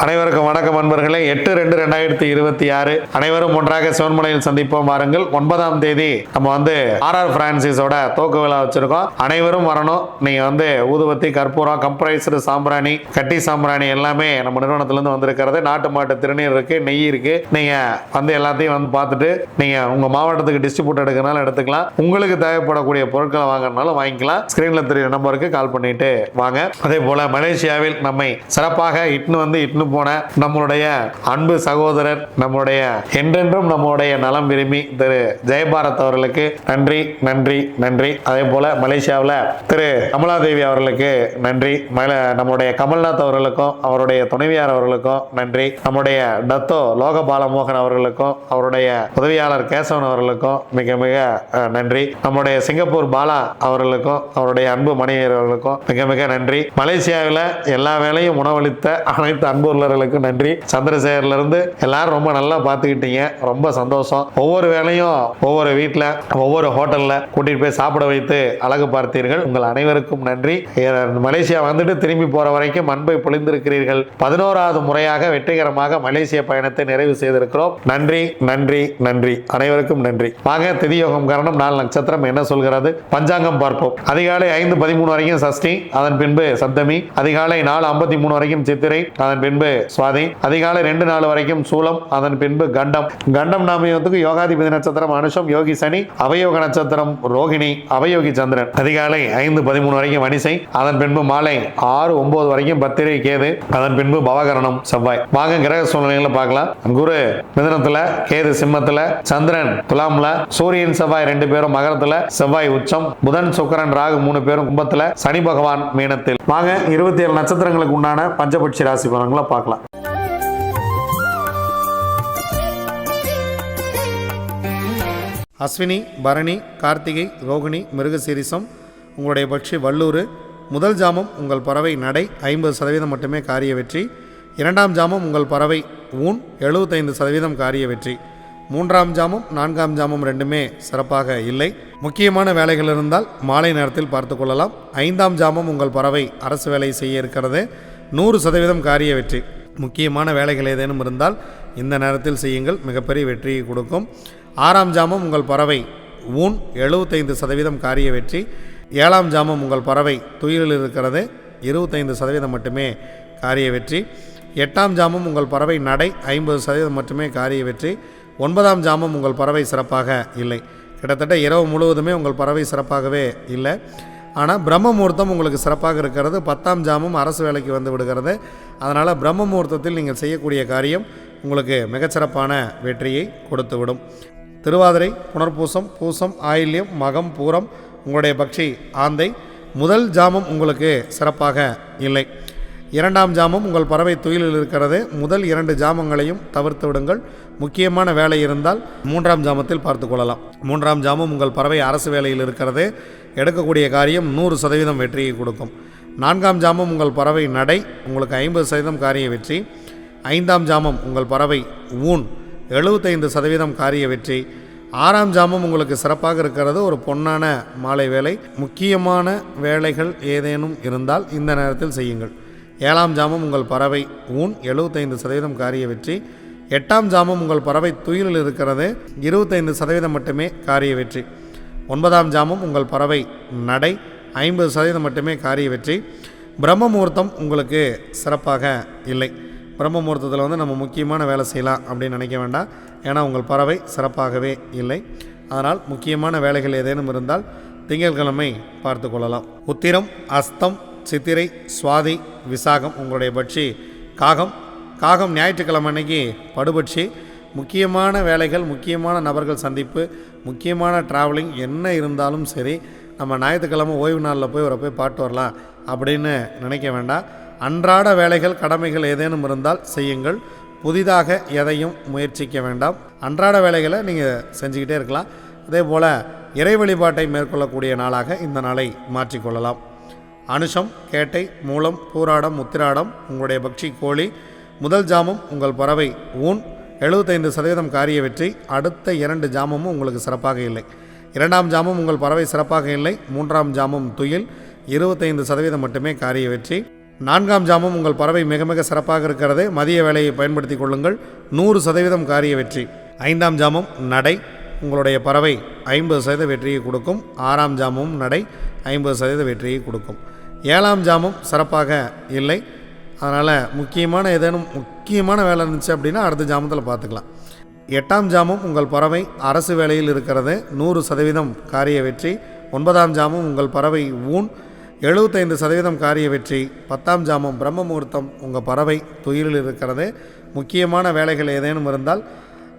அனைவருக்கும் வணக்கம் நண்பர்களே. 8/2/2026 அனைவரும் ஒன்றாக சிவன்மலையில் சந்திப்போம் வாருங்கள். 9ஆம் தேதி நம்ம ஆர்ஆர் பிரான்சிஸோட துவக்க விழா வச்சிருக்கோம். அனைவரும் வரணும். நீங்க ஊதுபத்தி, கற்பூரம், கம்ப்ரைஸ்டு சாம்பிராணி, கட்டி சாம்பிராணி எல்லாமே நம்ம நிறுவனத்திலிருந்து வந்திருக்கிறது. நாட்டு மாட்டு திருநீர் இருக்கு, நெய் இருக்கு. நீங்க எல்லாத்தையும் பார்த்துட்டு நீங்க உங்க மாவட்டத்துக்கு டிஸ்ட்ரிபியூட் எடுக்கிறனால எடுத்துக்கலாம். உங்களுக்கு தேவைப்படக்கூடிய பொருட்களை வாங்குறதுனால வாங்கிக்கலாம். ஸ்கிரீன்ல தெரிய நம்பருக்கு கால் பண்ணிட்டு வாங்க. அதே போல மலேசியாவில் நம்மை சிறப்பாக இட்னு போன நம்மளுடைய அன்பு சகோதரர், நம்முடைய என்றென்றும் நம்முடைய நலம் விரும்பி திரு ஜெயபாரத் அவர்களுக்கு நன்றி நன்றி நன்றி. அதே போல மலேசியாவில் திரு கமலாதேவி அவர்களுக்கு நன்றி. நம்முடைய கமல்நாத் அவர்களுக்கும் அவருடைய துணைவியார் அவர்களுக்கும் நன்றி. நம்முடைய டத்தோ லோக பாலமோகன் அவர்களுக்கும் அவருடைய உதவியாளர் கேசவன் அவர்களுக்கும் மிக மிக நன்றி. நம்முடைய சிங்கப்பூர் பாலா அவர்களுக்கும் அவருடைய அன்பு மனைவியர் அவர்களுக்கும் மிக மிக நன்றி. மலேசியாவில் எல்லா வேலையும் உணவளித்த அனைத்து அன்புள்ளவர்களுக்கும் நன்றி. சந்திரசேகர்ல இருந்து எல்லாரும் ரொம்ப நல்லா பார்த்துக்கிட்டீங்க, ரொம்ப சந்தோஷம். ஒவ்வொரு வேலையும் ஒவ்வொரு வீட்டில் ஒவ்வொரு ஹோட்டல்ல கூட்டிட்டு போய் சாப்பிட வைத்து அழகு பார்த்தீர்கள். உங்கள் அனைவருக்கும் நன்றி. மலேசியா திரும்பி போற வரைக்கும் அன்பை பொழிந்திருக்கிறீர்கள். 11வது முறையாக வெற்றிகரமாக மலேசிய பயணத்தை நிறைவு செய்திருக்கிறோம். நன்றி நன்றி நன்றி, அனைவருக்கும் நன்றி. வாங்க, திதியோகம் காரணம் 4 நட்சத்திரம் என்ன சொல்கிறது பஞ்சாங்கம் பார்ப்போம். அதிகாலை 5:13 வரைக்கும் சஷ்டி, அதன் பின்பு சப்தமி. அதிகாலை 4:53 வரைக்கும் சித்திரை, அதன் பின்பு சுவாதி. அதிகாலை 2:04 வரைக்கும் சூலம், அதன் பின்பு கண்டம். கண்டம் நாமயத்துக்கு யோகாதிபதி நட்சத்திரம் அனுஷம், யோகி சனி. அவயோக நட்சத்திரம் ரோகிணி, அவயோகி சந்திரன். அதிகாலை 5:13 வரைக்கும் வனிசை, அதன் பின்பு மாலை 6:09 வரைக்கும் பத்திரை கேது, அதன் பின்பு பவகரணம் செவ்வாய். வாங்க கிரக சூழ்நிலைகளை பார்க்கலாம். குரு மிதுனத்துல, கேது சிம்மத்துல, சந்திரன் துலாம்ல, சூரியன் செவ்வாய் 2 பேரும் மகரத்துல, செவ்வாய் உச்சம், புதன் சுக்கிரன் ராகு 3 பேரும் கும்பத்துல, சனி பகவான் மீனத்தில். வாங்க 27 நட்சத்திரங்களுக்கு உண்டான பஞ்சபட்சி ராசி பலன்களை பார்க்கலாம். அஸ்வினி, பரணி, கார்த்திகை, ரோகிணி, மிருகசீரிசம் உங்களுடைய பட்சி வல்லூர். முதல் ஜாமம் உங்கள் பறவை நடை 50% மட்டுமே காரிய வெற்றி. 2ஆம் ஜாமம் உங்கள் பறவை ஊன் 75% காரிய வெற்றி. 3ஆம் ஜாமம் 4ஆம் ஜாமம் ரெண்டுமே சிறப்பாக இல்லை. முக்கியமான வேலைகள் இருந்தால் மாலை நேரத்தில் பார்த்து கொள்ளலாம். 5ஆம் ஜாமம் உங்கள் பறவை அரசு வேலை செய்ய இருக்கிறது, 100% காரிய வெற்றி. முக்கியமான வேலைகள் ஏதேனும் இருந்தால் இந்த நேரத்தில் செய்யுங்கள், மிகப்பெரிய வெற்றியை கொடுக்கும். 6ஆம் ஜாமம் உங்கள் பறவை ஊன் 75% காரிய வெற்றி. 7ஆம் ஜாமம் உங்கள் பறவை துயிலில் இருக்கிறது, 25% மட்டுமே காரிய வெற்றி. 8ஆம் ஜாமம் உங்கள் பறவை நடை 50% மட்டுமே காரிய வெற்றி. 9ஆம் ஜாமம் உங்கள் பறவை சிறப்பாக இல்லை. கிட்டத்தட்ட இரவு முழுவதுமே உங்கள் பறவை சிறப்பாகவே இல்லை. ஆனால் பிரம்ம முகூர்த்தம் உங்களுக்கு சிறப்பாக இருக்கிறது. 10ஆம் ஜாமம் அரசு வேலைக்கு வந்து விடுகிறது. அதனால் பிரம்ம முகூர்த்தத்தில் நீங்கள் செய்யக்கூடிய காரியம் உங்களுக்கு மிகச்சிறப்பான வெற்றியை கொடுத்துவிடும். திருவாதிரை, புனர்பூசம், பூசம், ஆயில்யம், மகம், பூரம் உங்களுடைய பக்ஷி ஆந்தை. முதல் ஜாமம் உங்களுக்கு சிறப்பாக இல்லை. 2ஆம் ஜாமம் உங்கள் பறவை துயிலில் இருக்கிறது. முதல் 2 ஜாமங்களையும் தவிர்த்து விடுங்கள். முக்கியமான வேலை இருந்தால் 3ஆம் ஜாமத்தில் பார்த்து கொள்ளலாம். 3ஆம் ஜாமம் உங்கள் பறவை அரசு வேலையில் இருக்கிறது. எடுக்கக்கூடிய காரியம் 100% வெற்றியை கொடுக்கும். 4ஆம் ஜாமம் உங்கள் பறவை நடை உங்களுக்கு 50% காரிய வெற்றி. 5ஆம் ஜாமம் உங்கள் பறவை ஊன் 75% காரிய வெற்றி. 6ஆம் ஜாமம் உங்களுக்கு சிறப்பாக இருக்கிறது, ஒரு பொன்னான மாலை வேலை. முக்கியமான வேலைகள் ஏதேனும் இருந்தால் இந்த நேரத்தில் செய்யுங்கள். 7ஆம் ஜாமம் உங்கள் பறவை ஊன் 75% காரிய வெற்றி. 8ஆம் ஜாமம் உங்கள் பறவை துயிலில் இருக்கிறது, 25% மட்டுமே காரிய வெற்றி. 9ஆம் ஜாமம் உங்கள் பறவை நடை 50% மட்டுமே காரிய வெற்றி. பிரம்ம முகூர்த்தம் உங்களுக்கு சிறப்பாக இல்லை. பிரம்ம முகூர்த்தத்தில் நம்ம முக்கியமான வேலை செய்யலாம் அப்படின்னு நினைக்க வேண்டாம். ஏன்னா உங்கள் பறவை சிறப்பாகவே இல்லை. அதனால் முக்கியமான வேலைகள் ஏதேனும் இருந்தால் திங்கட்கிழமை பார்த்து கொள்ளலாம். உத்திரம், அஸ்தம், சித்திரை, சுவாதி, விசாகம் உங்களுடைய பட்சி காகம். காகம் ஞாயிற்றுக்கிழமை அன்னைக்கு படுபட்சி. முக்கியமான வேலைகள், முக்கியமான நபர்கள் சந்திப்பு, முக்கியமான ட்ராவலிங் என்ன இருந்தாலும் சரி, நம்ம ஞாயிற்றுக்கிழமை ஓய்வு நாளில் போய் பாட்டு வரலாம் அப்படின்னு நினைக்க வேண்டாம். அன்றாட வேலைகள், கடமைகள் ஏதேனும் இருந்தால் செய்யுங்கள். புதிதாக எதையும் முயற்சிக்க வேண்டாம். அன்றாட வேலைகளை நீங்கள் செஞ்சுக்கிட்டே இருக்கலாம். அதே போல் இறை வழிபாட்டை மேற்கொள்ளக்கூடிய நாளாக இந்த நாளை மாற்றிக்கொள்ளலாம். அனுஷம், கேட்டை, மூலம், பூராடம், உத்திராடம் உங்களுடைய பக்ஷி கோழி. முதல் ஜாமம் உங்கள் பறவை ஊன் 75% காரிய வெற்றி. அடுத்த 2 ஜாமமும் உங்களுக்கு சிறப்பாக இல்லை. 2ஆம் ஜாமம் உங்கள் பறவை சிறப்பாக இல்லை. 3ஆம் ஜாமம் துயில் 25% மட்டுமே காரிய வெற்றி. 4ஆம் ஜாமம் உங்கள் பறவை மிக மிக சிறப்பாக இருக்கிறது. மதிய வேலையை பயன்படுத்தி கொள்ளுங்கள். 100% காரிய வெற்றி. 5ஆம் ஜாமம் நடை, உங்களுடைய பறவை 50% வெற்றியை கொடுக்கும். 6ஆம் ஜாமமும் நடை 50% வெற்றியை கொடுக்கும். 7ஆம் ஜாமம் சிறப்பாக இல்லை. அதனால் முக்கியமான வேலை இருந்துச்சு அப்படின்னா அடுத்த ஜாமத்தில் பார்த்துக்கலாம். 8ஆம் ஜாமம் உங்கள் பறவை அரசு வேலையில் இருக்கிறது. 100% காரிய வெற்றி. 9ஆம் ஜாமம் உங்கள் பறவை ஊன் 75% காரிய வெற்றி. 10ஆம் ஜாமம் பிரம்ம முகூர்த்தம் உங்கள் பறவை துயிலில் இருக்கிறது. முக்கியமான வேலைகள் ஏதேனும் இருந்தால்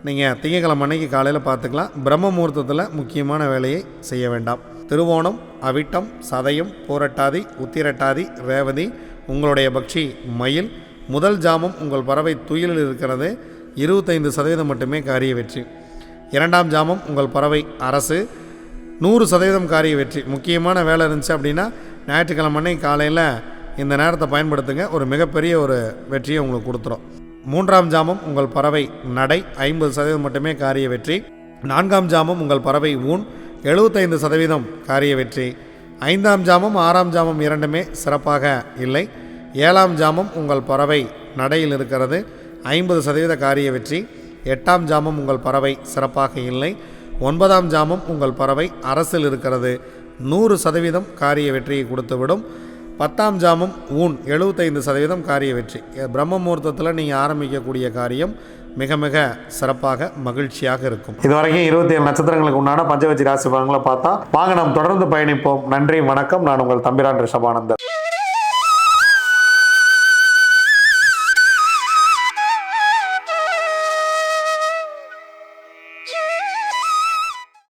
நீங்கள் திங்கட்கிழமை அன்னைக்கு காலையில் பார்த்துக்கலாம். பிரம்ம முகூர்த்தத்தில் முக்கியமான வேலையை செய்ய வேண்டாம். திருவோணம், அவிட்டம், சதயம், பூரட்டாதி, உத்திரட்டாதி, ரேவதி உங்களுடைய பக்ஷி மயில். முதல் ஜாமம் உங்கள் பறவை துயிலில் இருக்கிறது. 25% மட்டுமே காரிய வெற்றி. 2ஆம் ஜாமம் உங்கள் பறவை அரசு 100% காரிய வெற்றி. முக்கியமான வேலை இருந்துச்சு அப்படின்னா ஞாயிற்றுக்கிழமை அன்னைக்கு காலையில் இந்த நேரத்தை பயன்படுத்துங்க. ஒரு மிகப்பெரிய ஒரு வெற்றியை உங்களுக்கு கொடுத்துரும். 3ஆம் ஜாமம் உங்கள் பறவை நடை 50% மட்டுமே காரிய வெற்றி. 4ஆம் ஜாமம் உங்கள் பறவை ஊன் 75% காரிய வெற்றி. 5ஆம் ஜாமம் 6ஆம் ஜாமம் இரண்டுமே சிறப்பாக இல்லை. 7ஆம் ஜாமம் உங்கள் பறவை நடையில் இருக்கிறது. 50% காரிய வெற்றி. 8ஆம் ஜாமம் உங்கள் பறவை சிறப்பாக இல்லை. 9ஆம் ஜாமம் உங்கள் பறவை அரசில் இருக்கிறது. 100% காரிய வெற்றியை கொடுத்துவிடும். 10ஆம் ஜாமம் ஊன் 75% காரிய வெற்றி. பிரம்ம முகூர்த்தத்தில் நீங்கள் ஆரம்பிக்கக்கூடிய காரியம் மிக மிக சிறப்பாக மகிழ்ச்சியாக இருக்கும். இதுவரைக்கும் 27 நட்சத்திரங்களுக்கு உண்டான பஞ்சவச்சி ராசி பலன்களை பார்த்தா வாங்க நாம் தொடர்ந்து பயணிப்போம். நன்றி, வணக்கம். நான் உங்கள் தம்பிரான் ரிஷபானந்தர்.